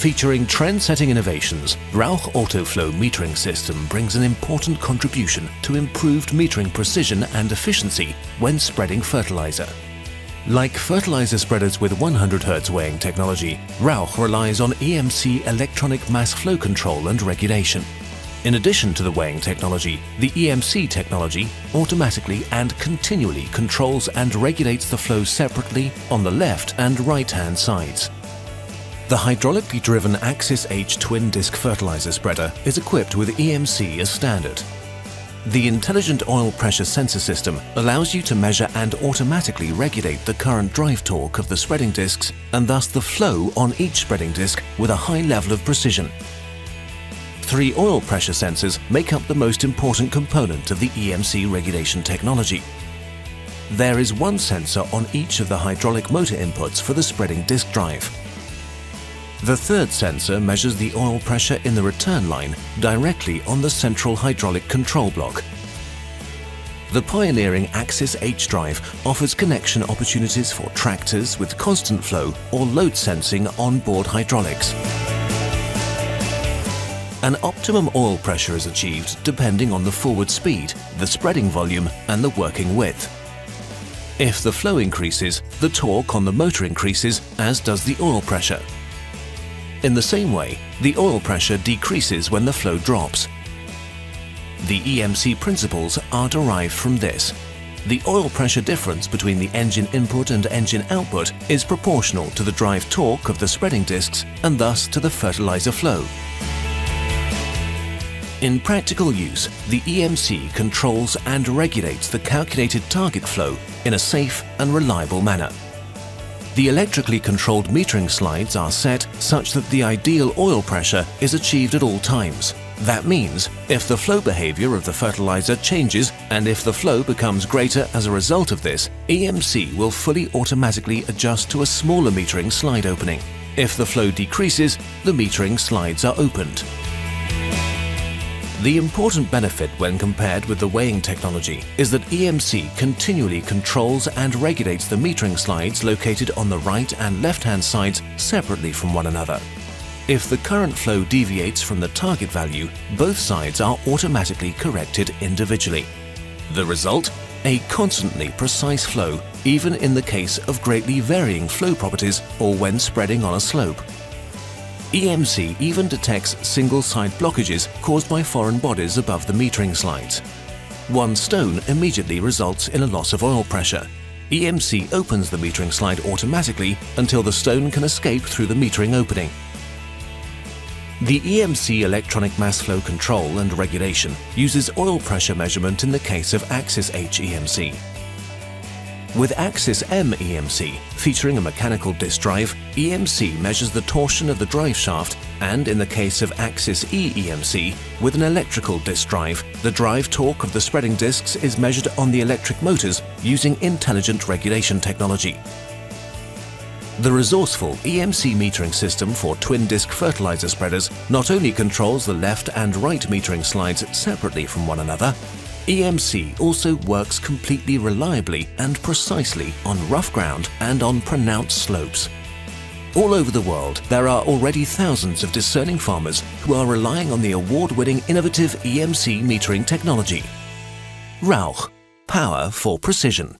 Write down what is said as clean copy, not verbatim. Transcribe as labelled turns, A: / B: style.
A: Featuring trend-setting innovations, Rauch Autoflow metering system brings an important contribution to improved metering precision and efficiency when spreading fertilizer. Like fertilizer spreaders with 100 Hz weighing technology, Rauch relies on EMC electronic mass flow control and regulation. In addition to the weighing technology, the EMC technology automatically and continually controls and regulates the flow separately on the left and right-hand sides. The hydraulically driven Axis H twin disc fertilizer spreader is equipped with EMC as standard. The intelligent oil pressure sensor system allows you to measure and automatically regulate the current drive torque of the spreading discs and thus the flow on each spreading disc with a high level of precision. 3 oil pressure sensors make up the most important component of the EMC regulation technology. There is 1 sensor on each of the hydraulic motor inputs for the spreading disc drive. The 3rd sensor measures the oil pressure in the return line directly on the central hydraulic control block. The pioneering Axis H drive offers connection opportunities for tractors with constant flow or load sensing on-board hydraulics. An optimum oil pressure is achieved depending on the forward speed, the spreading volume and the working width. If the flow increases, the torque on the motor increases, as does the oil pressure. In the same way, the oil pressure decreases when the flow drops. The EMC principles are derived from this. The oil pressure difference between the engine input and engine output is proportional to the drive torque of the spreading discs and thus to the fertilizer flow. In practical use, the EMC controls and regulates the calculated target flow in a safe and reliable manner. The electrically controlled metering slides are set such that the ideal oil pressure is achieved at all times. That means, if the flow behavior of the fertilizer changes and if the flow becomes greater as a result of this, EMC will fully automatically adjust to a smaller metering slide opening. If the flow decreases, the metering slides are opened. The important benefit when compared with the weighing technology is that EMC continually controls and regulates the metering slides located on the right and left-hand sides separately from one another. If the current flow deviates from the target value, both sides are automatically corrected individually. The result? A constantly precise flow, even in the case of greatly varying flow properties or when spreading on a slope. EMC even detects single-side blockages caused by foreign bodies above the metering slides. One stone immediately results in a loss of oil pressure. EMC opens the metering slide automatically until the stone can escape through the metering opening. The EMC electronic mass flow control and regulation uses oil pressure measurement in the case of Axis H EMC. With Axis M EMC, featuring a mechanical disc drive, EMC measures the torsion of the drive shaft, and in the case of Axis E EMC, with an electrical disc drive, the drive torque of the spreading discs is measured on the electric motors using intelligent regulation technology. The resourceful EMC metering system for twin-disc fertilizer spreaders not only controls the left and right metering slides separately from one another, EMC also works completely reliably and precisely on rough ground and on pronounced slopes. All over the world, there are already thousands of discerning farmers who are relying on the award-winning innovative EMC metering technology. Rauch, power for precision.